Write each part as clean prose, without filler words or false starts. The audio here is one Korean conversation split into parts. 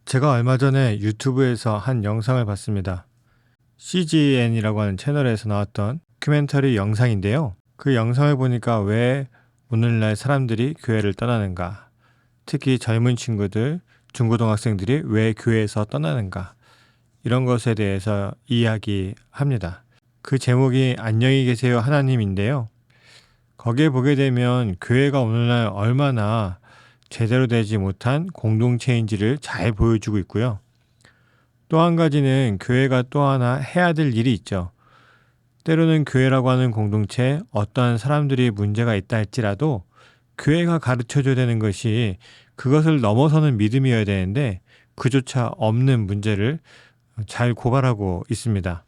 제가 얼마 전에 유튜브에서 한 영상을 봤습니다. CGN이라고 하는 채널에서 나왔던 다큐멘터리 영상인데요. 그 영상을 보니까 왜 오늘날 사람들이 교회를 떠나는가, 특히 젊은 친구들, 중고등학생들이 왜 교회에서 떠나는가, 이런 것에 대해서 이야기합니다. 그 제목이 안녕히 계세요 하나님인데요. 거기에 보게 되면 교회가 오늘날 얼마나 제대로 되지 못한 공동체인지를 잘 보여주고 있고요. 또 한 가지는 교회가 또 하나 해야 될 일이 있죠. 때로는 교회라고 하는 공동체에 어떠한 사람들이 문제가 있다 할지라도 교회가 가르쳐줘야 되는 것이 그것을 넘어서는 믿음이어야 되는데 그조차 없는 문제를 잘 고발하고 있습니다.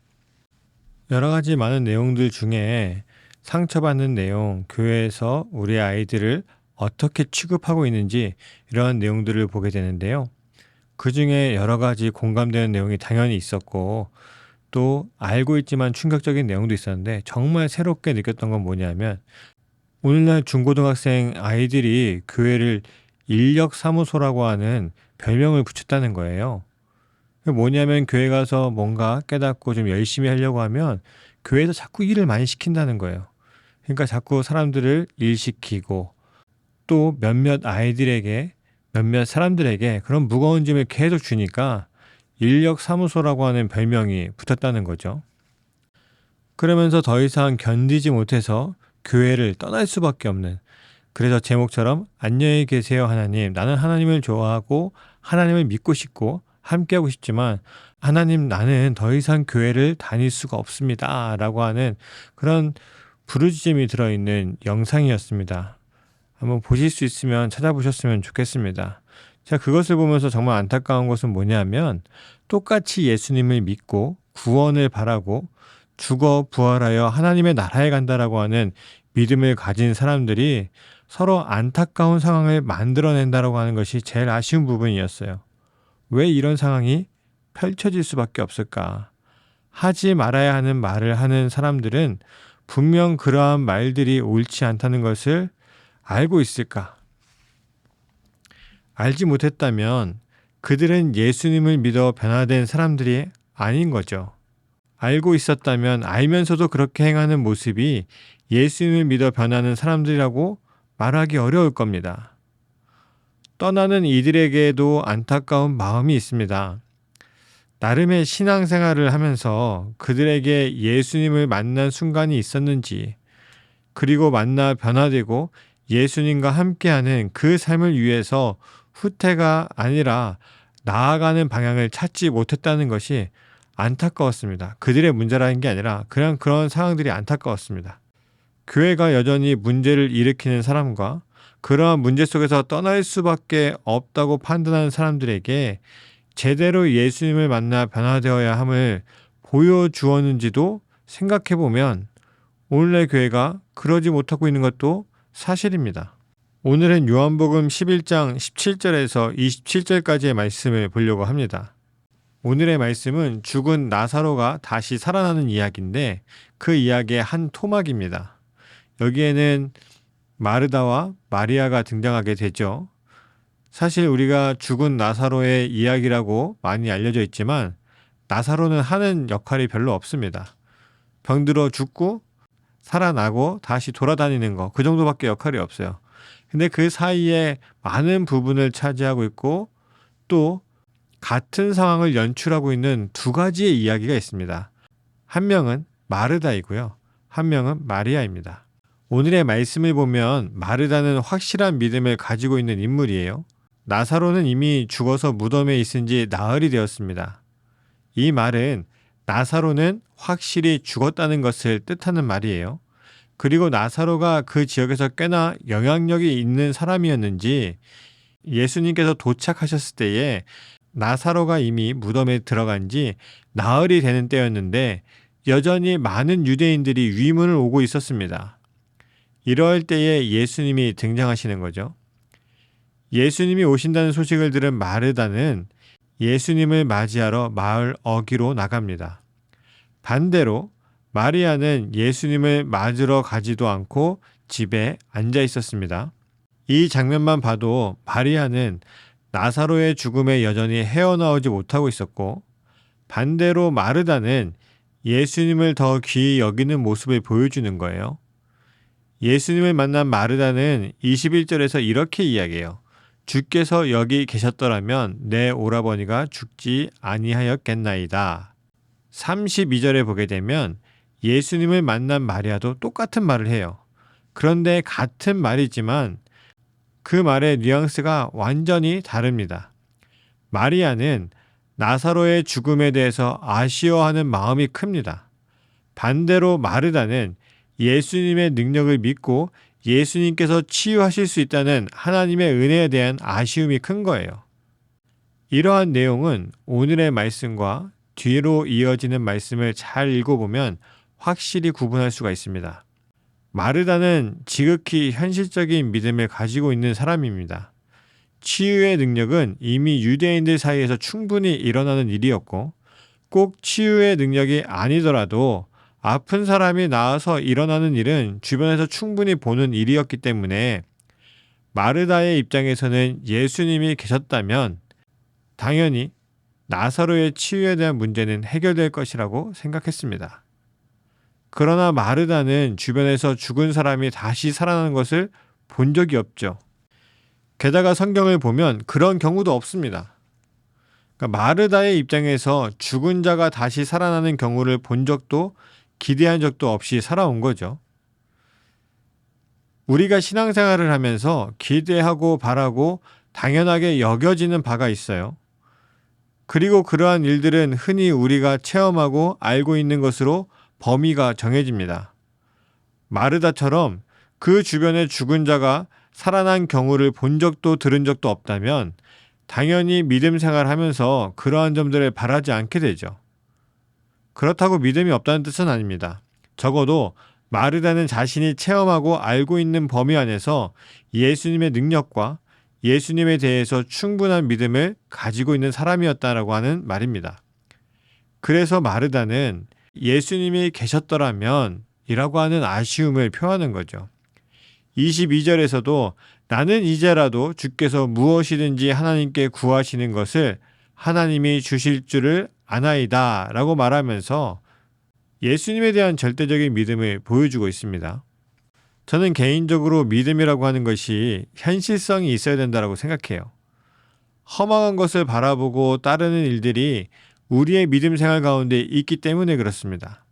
여러 가지 많은 내용들 중에 상처받는 내용, 교회에서 우리 아이들을 어떻게 취급하고 있는지 이런 내용들을 보게 되는데요. 그 중에 여러 가지 공감되는 내용이 당연히 있었고 또 알고 있지만 충격적인 내용도 있었는데 정말 새롭게 느꼈던 건 뭐냐면 오늘날 중고등학생 아이들이 교회를 인력사무소라고 하는 별명을 붙였다는 거예요. 뭐냐면 교회 가서 뭔가 깨닫고 좀 열심히 하려고 하면 교회에서 자꾸 일을 많이 시킨다는 거예요. 그러니까 자꾸 사람들을 일시키고 또 몇몇 사람들에게 그런 무거운 짐을 계속 주니까 인력사무소라고 하는 별명이 붙었다는 거죠. 그러면서 더 이상 견디지 못해서 교회를 떠날 수밖에 없는, 그래서 제목처럼 안녕히 계세요 하나님, 나는 하나님을 좋아하고 하나님을 믿고 싶고 함께하고 싶지만 하나님 나는 더 이상 교회를 다닐 수가 없습니다 라고 하는 그런 부르짖음이 들어있는 영상이었습니다. 한번 보실 수 있으면 찾아보셨으면 좋겠습니다. 제가 그것을 보면서 정말 안타까운 것은 뭐냐면 똑같이 예수님을 믿고 구원을 바라고 죽어 부활하여 하나님의 나라에 간다라고 하는 믿음을 가진 사람들이 서로 안타까운 상황을 만들어낸다라고 하는 것이 제일 아쉬운 부분이었어요. 왜 이런 상황이 펼쳐질 수밖에 없을까? 하지 말아야 하는 말을 하는 사람들은 분명 그러한 말들이 옳지 않다는 것을 알고 있을까? 알지 못했다면 그들은 예수님을 믿어 변화된 사람들이 아닌 거죠. 알고 있었다면 알면서도 그렇게 행하는 모습이 예수님을 믿어 변하는 사람들이라고 말하기 어려울 겁니다. 떠나는 이들에게도 안타까운 마음이 있습니다. 나름의 신앙생활을 하면서 그들에게 예수님을 만난 순간이 있었는지, 그리고 만나 변화되고 예수님과 함께하는 그 삶을 위해서 후퇴가 아니라 나아가는 방향을 찾지 못했다는 것이 안타까웠습니다. 그들의 문제라는 게 아니라 그냥 그런 상황들이 안타까웠습니다. 교회가 여전히 문제를 일으키는 사람과 그러한 문제 속에서 떠날 수밖에 없다고 판단하는 사람들에게 제대로 예수님을 만나 변화되어야 함을 보여주었는지도 생각해보면 오늘날 교회가 그러지 못하고 있는 것도 사실입니다. 오늘은 요한복음 11장 17절에서 27절까지의 말씀을 보려고 합니다. 오늘의 말씀은 죽은 나사로가 다시 살아나는 이야기인데 그 이야기의 한 토막입니다. 여기에는 마르다와 마리아가 등장하게 되죠. 사실 우리가 죽은 나사로의 이야기라고 많이 알려져 있지만 나사로는 하는 역할이 별로 없습니다. 병들어 죽고 살아나고 다시 돌아다니는 거, 그 정도밖에 역할이 없어요. 근데 그 사이에 많은 부분을 차지하고 있고 또 같은 상황을 연출하고 있는 두 가지의 이야기가 있습니다. 한 명은 마르다이고요. 한 명은 마리아입니다. 오늘의 말씀을 보면 마르다는 확실한 믿음을 가지고 있는 인물이에요. 나사로는 이미 죽어서 무덤에 있은 지 나흘이 되었습니다. 이 말은 나사로는 확실히 죽었다는 것을 뜻하는 말이에요. 그리고 나사로가 그 지역에서 꽤나 영향력이 있는 사람이었는지 예수님께서 도착하셨을 때에 나사로가 이미 무덤에 들어간 지 나흘이 되는 때였는데 여전히 많은 유대인들이 위문을 오고 있었습니다. 이럴 때에 예수님이 등장하시는 거죠. 예수님이 오신다는 소식을 들은 마르다는 예수님을 맞이하러 마을 어귀로 나갑니다. 반대로 마리아는 예수님을 맞으러 가지도 않고 집에 앉아 있었습니다. 이 장면만 봐도 마리아는 나사로의 죽음에 여전히 헤어나오지 못하고 있었고, 반대로 마르다는 예수님을 더 귀히 여기는 모습을 보여주는 거예요. 예수님을 만난 마르다는 21절에서 이렇게 이야기해요. 주께서 여기 계셨더라면 내 오라버니가 죽지 아니하였겠나이다. 32절에 보게 되면 예수님을 만난 마리아도 똑같은 말을 해요. 그런데 같은 말이지만 그 말의 뉘앙스가 완전히 다릅니다. 마리아는 나사로의 죽음에 대해서 아쉬워하는 마음이 큽니다. 반대로 마르다는 예수님의 능력을 믿고 예수님께서 치유하실 수 있다는 하나님의 은혜에 대한 아쉬움이 큰 거예요. 이러한 내용은 오늘의 말씀과 뒤로 이어지는 말씀을 잘 읽어보면 확실히 구분할 수가 있습니다. 마르다는 지극히 현실적인 믿음을 가지고 있는 사람입니다. 치유의 능력은 이미 유대인들 사이에서 충분히 일어나는 일이었고, 꼭 치유의 능력이 아니더라도 아픈 사람이 나아서 일어나는 일은 주변에서 충분히 보는 일이었기 때문에 마르다의 입장에서는 예수님이 계셨다면 당연히 나사로의 치유에 대한 문제는 해결될 것이라고 생각했습니다. 그러나 마르다는 주변에서 죽은 사람이 다시 살아나는 것을 본 적이 없죠. 게다가 성경을 보면 그런 경우도 없습니다. 그러니까 마르다의 입장에서 죽은 자가 다시 살아나는 경우를 본 적도 기대한 적도 없이 살아온 거죠. 우리가 신앙생활을 하면서 기대하고 바라고 당연하게 여겨지는 바가 있어요. 그리고 그러한 일들은 흔히 우리가 체험하고 알고 있는 것으로 범위가 정해집니다. 마르다처럼 그 주변에 죽은 자가 살아난 경우를 본 적도 들은 적도 없다면 당연히 믿음 생활하면서 그러한 점들을 바라지 않게 되죠. 그렇다고 믿음이 없다는 뜻은 아닙니다. 적어도 마르다는 자신이 체험하고 알고 있는 범위 안에서 예수님의 능력과 예수님에 대해서 충분한 믿음을 가지고 있는 사람이었다라고 하는 말입니다. 그래서 마르다는 예수님이 계셨더라면 이라고 하는 아쉬움을 표하는 거죠. 22절에서도 나는 이제라도 주께서 무엇이든지 하나님께 구하시는 것을 하나님이 주실 줄을 아나이다 라고 말하면서 예수님에 대한 절대적인 믿음을 보여주고 있습니다. 저는 개인적으로 믿음이라고 하는 것이 현실성이 있어야 된다고 생각해요. 허망한 것을 바라보고 따르는 일들이 우리의 믿음 생활 가운데 있기 때문에 그렇습니다.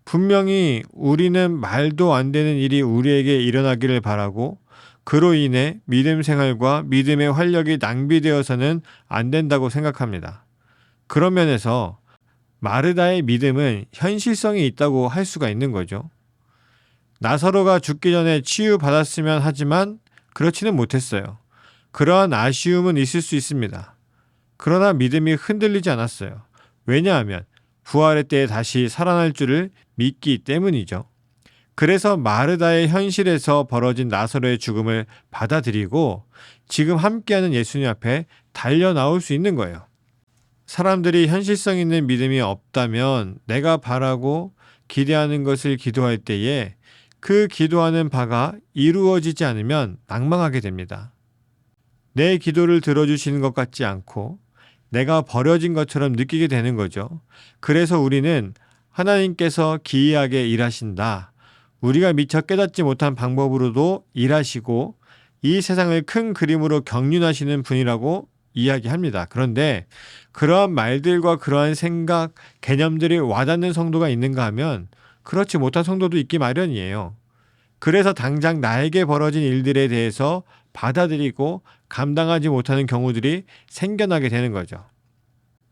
분명히 우리는 말도 안 되는 일이 우리에게 일어나기를 바라고 그로 인해 믿음 생활과 믿음의 활력이 낭비되어서는 안 된다고 생각합니다. 그런 면에서 마르다의 믿음은 현실성이 있다고 할 수가 있는 거죠. 나사로가 죽기 전에 치유받았으면 하지만 그렇지는 못했어요. 그러한 아쉬움은 있을 수 있습니다. 그러나 믿음이 흔들리지 않았어요. 왜냐하면 부활의 때에 다시 살아날 줄을 믿기 때문이죠. 그래서 마르다의 현실에서 벌어진 나사로의 죽음을 받아들이고 지금 함께하는 예수님 앞에 달려나올 수 있는 거예요. 사람들이 현실성 있는 믿음이 없다면 내가 바라고 기대하는 것을 기도할 때에 그 기도하는 바가 이루어지지 않으면 낭망하게 됩니다. 내 기도를 들어주시는 것 같지 않고 내가 버려진 것처럼 느끼게 되는 거죠. 그래서 우리는 하나님께서 기이하게 일하신다. 우리가 미처 깨닫지 못한 방법으로도 일하시고 이 세상을 큰 그림으로 경륜하시는 분이라고 이야기합니다. 그런데 그러한 말들과 그러한 생각, 개념들이 와닿는 성도가 있는가 하면 그렇지 못한 성도도 있기 마련이에요. 그래서 당장 나에게 벌어진 일들에 대해서 받아들이고 감당하지 못하는 경우들이 생겨나게 되는 거죠.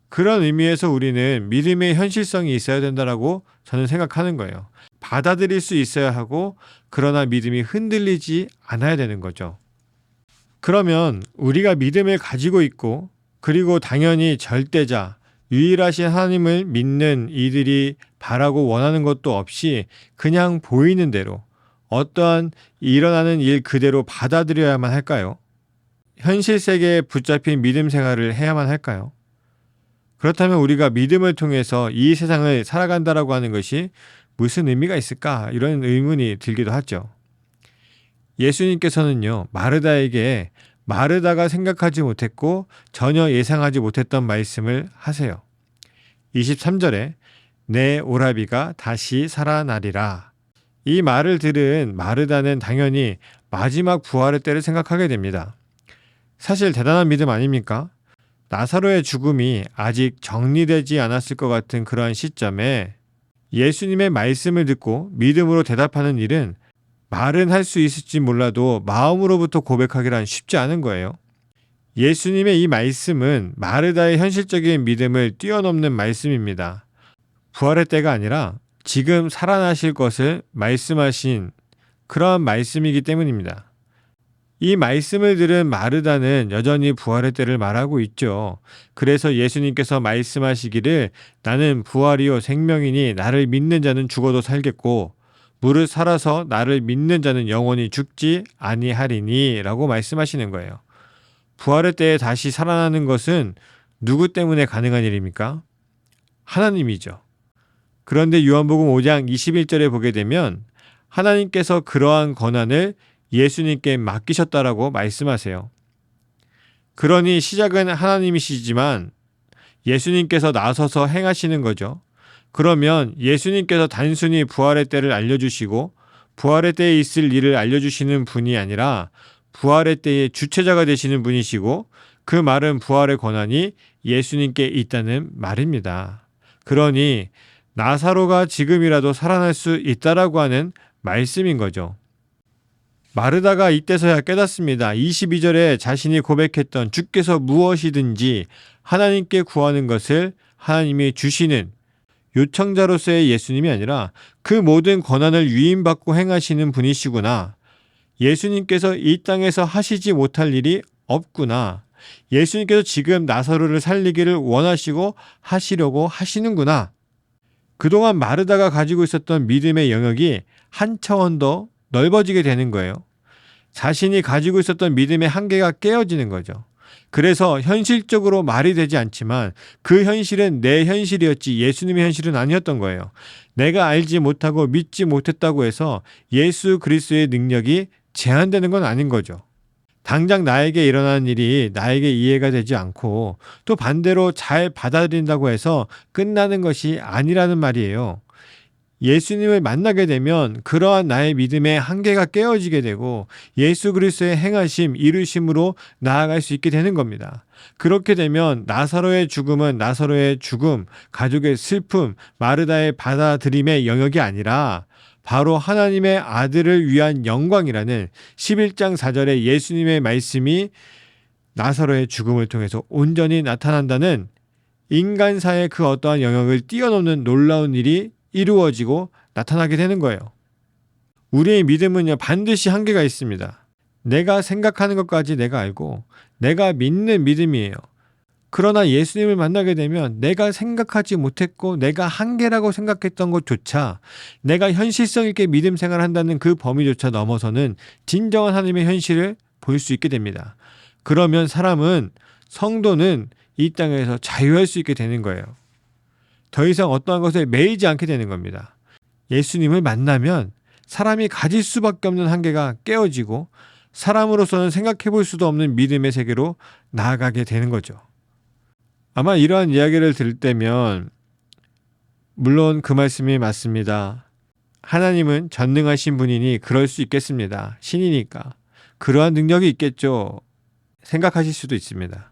그런 의미에서 우리는 믿음의 현실성이 있어야 된다고 저는 생각하는 거예요. 받아들일 수 있어야 하고 그러나 믿음이 흔들리지 않아야 되는 거죠. 그러면 우리가 믿음을 가지고 있고 그리고 당연히 절대자, 유일하신 하나님을 믿는 이들이 바라고 원하는 것도 없이 그냥 보이는 대로 어떠한 일어나는 일 그대로 받아들여야만 할까요? 현실 세계에 붙잡힌 믿음 생활을 해야만 할까요? 그렇다면 우리가 믿음을 통해서 이 세상을 살아간다라고 하는 것이 무슨 의미가 있을까? 이런 의문이 들기도 하죠. 예수님께서는요, 마르다에게 마르다가 생각하지 못했고 전혀 예상하지 못했던 말씀을 하세요. 23절에 내 오라비가 다시 살아나리라. 이 말을 들은 마르다는 당연히 마지막 부활의 때를 생각하게 됩니다. 사실 대단한 믿음 아닙니까? 나사로의 죽음이 아직 정리되지 않았을 것 같은 그러한 시점에 예수님의 말씀을 듣고 믿음으로 대답하는 일은 말은 할 수 있을지 몰라도 마음으로부터 고백하기란 쉽지 않은 거예요. 예수님의 이 말씀은 마르다의 현실적인 믿음을 뛰어넘는 말씀입니다. 부활의 때가 아니라 지금 살아나실 것을 말씀하신 그러한 말씀이기 때문입니다. 이 말씀을 들은 마르다는 여전히 부활의 때를 말하고 있죠. 그래서 예수님께서 말씀하시기를 나는 부활이요 생명이니 나를 믿는 자는 죽어도 살겠고 무릇 살아서 나를 믿는 자는 영원히 죽지 아니하리니 라고 말씀하시는 거예요. 부활의 때에 다시 살아나는 것은 누구 때문에 가능한 일입니까? 하나님이죠. 그런데 요한복음 5장 21절에 보게 되면 하나님께서 그러한 권한을 예수님께 맡기셨다라고 말씀하세요. 그러니 시작은 하나님이시지만 예수님께서 나서서 행하시는 거죠. 그러면 예수님께서 단순히 부활의 때를 알려주시고 부활의 때에 있을 일을 알려주시는 분이 아니라 부활의 때의 주체자가 되시는 분이시고 그 말은 부활의 권한이 예수님께 있다는 말입니다. 그러니 나사로가 지금이라도 살아날 수 있다라고 하는 말씀인 거죠. 마르다가 이때서야 깨닫습니다. 22절에 자신이 고백했던 주께서 무엇이든지 하나님께 구하는 것을 하나님이 주시는 요청자로서의 예수님이 아니라 그 모든 권한을 위임받고 행하시는 분이시구나. 예수님께서 이 땅에서 하시지 못할 일이 없구나. 예수님께서 지금 나사로를 살리기를 원하시고 하시려고 하시는구나. 그동안 마르다가 가지고 있었던 믿음의 영역이 한 차원 더 넓어지게 되는 거예요. 자신이 가지고 있었던 믿음의 한계가 깨어지는 거죠. 그래서 현실적으로 말이 되지 않지만 그 현실은 내 현실이었지 예수님의 현실은 아니었던 거예요. 내가 알지 못하고 믿지 못했다고 해서 예수 그리스도의 능력이 제한되는 건 아닌 거죠. 당장 나에게 일어나는 일이 나에게 이해가 되지 않고 또 반대로 잘 받아들인다고 해서 끝나는 것이 아니라는 말이에요. 예수님을 만나게 되면 그러한 나의 믿음의 한계가 깨어지게 되고 예수 그리스도의 행하심, 이루심으로 나아갈 수 있게 되는 겁니다. 그렇게 되면 나사로의 죽음은 나사로의 죽음, 가족의 슬픔, 마르다의 받아들임의 영역이 아니라 바로 하나님의 아들을 위한 영광이라는 11장 4절의 예수님의 말씀이 나사로의 죽음을 통해서 온전히 나타난다는 인간사의 그 어떠한 영역을 뛰어넘는 놀라운 일이 이루어지고 나타나게 되는 거예요. 우리의 믿음은요, 반드시 한계가 있습니다. 내가 생각하는 것까지 내가 알고 내가 믿는 믿음이에요. 그러나 예수님을 만나게 되면 내가 생각하지 못했고 내가 한계라고 생각했던 것조차 내가 현실성 있게 믿음 생활한다는 그 범위조차 넘어서는 진정한 하나님의 현실을 볼 수 있게 됩니다. 그러면 사람은, 성도는 이 땅에서 자유할 수 있게 되는 거예요. 더 이상 어떠한 것에 매이지 않게 되는 겁니다. 예수님을 만나면 사람이 가질 수밖에 없는 한계가 깨어지고 사람으로서는 생각해 볼 수도 없는 믿음의 세계로 나아가게 되는 거죠. 아마 이러한 이야기를 들을 때면 물론 그 말씀이 맞습니다. 하나님은 전능하신 분이니 그럴 수 있겠습니다. 신이니까. 그러한 능력이 있겠죠. 생각하실 수도 있습니다.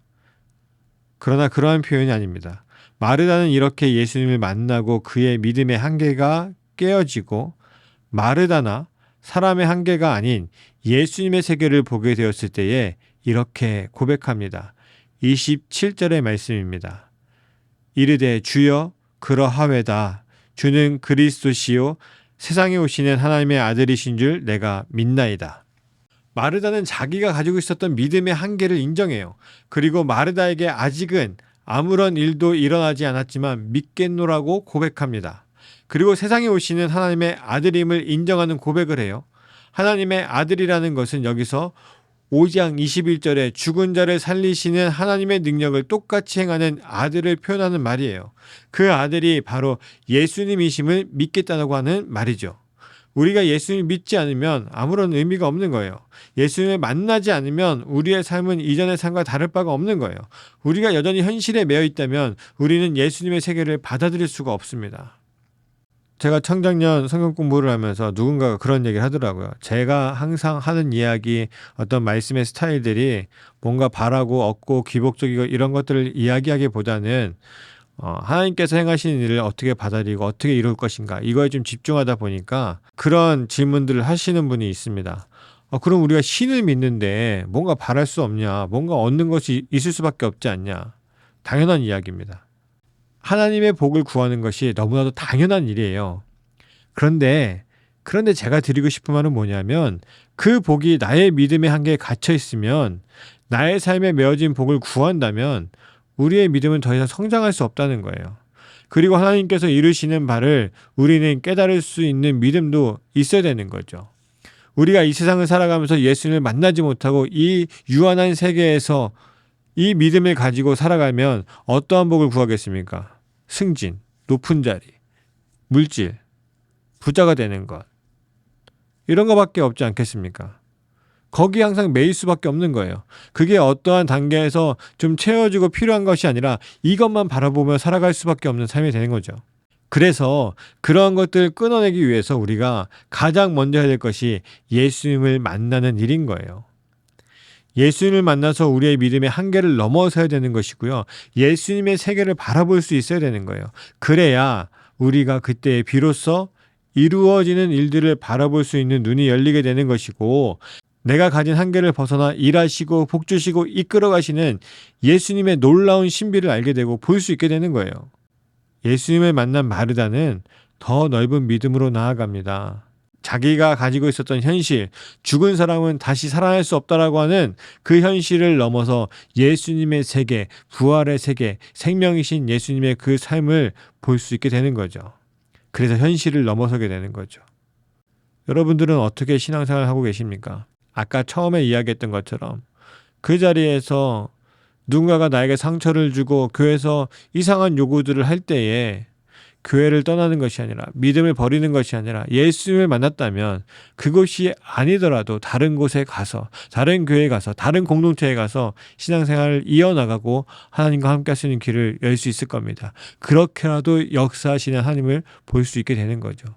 그러나 그러한 표현이 아닙니다. 마르다는 이렇게 예수님을 만나고 그의 믿음의 한계가 깨어지고 마르다나 사람의 한계가 아닌 예수님의 세계를 보게 되었을 때에 이렇게 고백합니다. 27절의 말씀입니다. 이르되 주여 그러하외다. 주는 그리스도시요 세상에 오시는 하나님의 아들이신 줄 내가 믿나이다. 마르다는 자기가 가지고 있었던 믿음의 한계를 인정해요. 그리고 마르다에게 아직은 아무런 일도 일어나지 않았지만 믿겠노라고 고백합니다. 그리고 세상에 오시는 하나님의 아들임을 인정하는 고백을 해요. 하나님의 아들이라는 것은 여기서 5장 21절에 죽은 자를 살리시는 하나님의 능력을 똑같이 행하는 아들을 표현하는 말이에요. 그 아들이 바로 예수님이심을 믿겠다고 하는 말이죠. 우리가 예수님을 믿지 않으면 아무런 의미가 없는 거예요. 예수님을 만나지 않으면 우리의 삶은 이전의 삶과 다를 바가 없는 거예요. 우리가 여전히 현실에 매여 있다면 우리는 예수님의 세계를 받아들일 수가 없습니다. 제가 청장년 성경 공부를 하면서 누군가가 그런 얘기를 하더라고요. 제가 항상 하는 이야기, 어떤 말씀의 스타일들이 뭔가 바라고 얻고 기복적이고 이런 것들을 이야기하기보다는 하나님께서 행하시는 일을 어떻게 받아들이고 어떻게 이룰 것인가, 이거에 좀 집중하다 보니까 그런 질문들을 하시는 분이 있습니다. 그럼 우리가 신을 믿는데 뭔가 바랄 수 없냐, 뭔가 얻는 것이 있을 수밖에 없지 않냐. 당연한 이야기입니다. 하나님의 복을 구하는 것이 너무나도 당연한 일이에요. 그런데 제가 드리고 싶은 말은 뭐냐면, 그 복이 나의 믿음의 한계에 갇혀 있으면, 나의 삶에 메어진 복을 구한다면 우리의 믿음은 더 이상 성장할 수 없다는 거예요. 그리고 하나님께서 이루시는 바를 우리는 깨달을 수 있는 믿음도 있어야 되는 거죠. 우리가 이 세상을 살아가면서 예수님을 만나지 못하고 이 유한한 세계에서 이 믿음을 가지고 살아가면 어떠한 복을 구하겠습니까? 승진, 높은 자리, 물질, 부자가 되는 것, 이런 것밖에 없지 않겠습니까? 거기에 항상 매일 수밖에 없는 거예요. 그게 어떠한 단계에서 좀 채워지고 필요한 것이 아니라 이것만 바라보며 살아갈 수밖에 없는 삶이 되는 거죠. 그래서 그러한 것들을 끊어내기 위해서 우리가 가장 먼저 해야 될 것이 예수님을 만나는 일인 거예요. 예수님을 만나서 우리의 믿음의 한계를 넘어서야 되는 것이고요. 예수님의 세계를 바라볼 수 있어야 되는 거예요. 그래야 우리가 그때 비로소 이루어지는 일들을 바라볼 수 있는 눈이 열리게 되는 것이고, 내가 가진 한계를 벗어나 일하시고 복주시고 이끌어 가시는 예수님의 놀라운 신비를 알게 되고 볼 수 있게 되는 거예요. 예수님을 만난 마르다는 더 넓은 믿음으로 나아갑니다. 자기가 가지고 있었던 현실, 죽은 사람은 다시 살아날 수 없다라고 하는 그 현실을 넘어서 예수님의 세계, 부활의 세계, 생명이신 예수님의 그 삶을 볼 수 있게 되는 거죠. 그래서 현실을 넘어서게 되는 거죠. 여러분들은 어떻게 신앙생활을 하고 계십니까? 아까 처음에 이야기했던 것처럼 그 자리에서 누군가가 나에게 상처를 주고 교회에서 이상한 요구들을 할 때에 교회를 떠나는 것이 아니라, 믿음을 버리는 것이 아니라 예수님을 만났다면 그것이 아니더라도 다른 곳에 가서, 다른 교회에 가서, 다른 공동체에 가서 신앙생활을 이어나가고 하나님과 함께 할 수 있는 길을 열 수 있을 겁니다. 그렇게라도 역사하시는 하나님을 볼 수 있게 되는 거죠.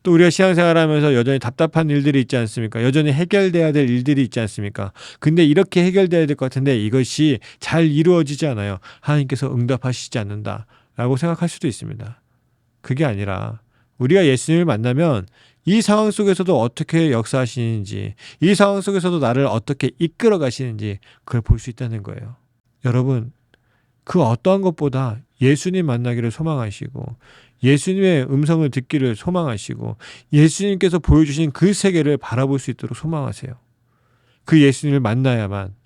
또 우리가 신앙생활하면서 여전히 답답한 일들이 있지 않습니까? 여전히 해결돼야 될 일들이 있지 않습니까? 근데 이렇게 해결돼야 될 것 같은데 이것이 잘 이루어지지 않아요. 하나님께서 응답하시지 않는다 라고 생각할 수도 있습니다. 그게 아니라 우리가 예수님을 만나면 이 상황 속에서도 어떻게 역사하시는지, 이 상황 속에서도 나를 어떻게 이끌어 가시는지 그걸 볼 수 있다는 거예요. 여러분, 그 어떠한 것보다 예수님 만나기를 소망하시고, 예수님의 음성을 듣기를 소망하시고, 예수님께서 보여주신 그 세계를 바라볼 수 있도록 소망하세요. 그 예수님을 만나야만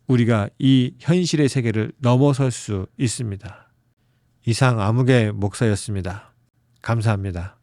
우리가 이 현실의 세계를 넘어설 수 있습니다. 이상 아무개 목사였습니다. 감사합니다.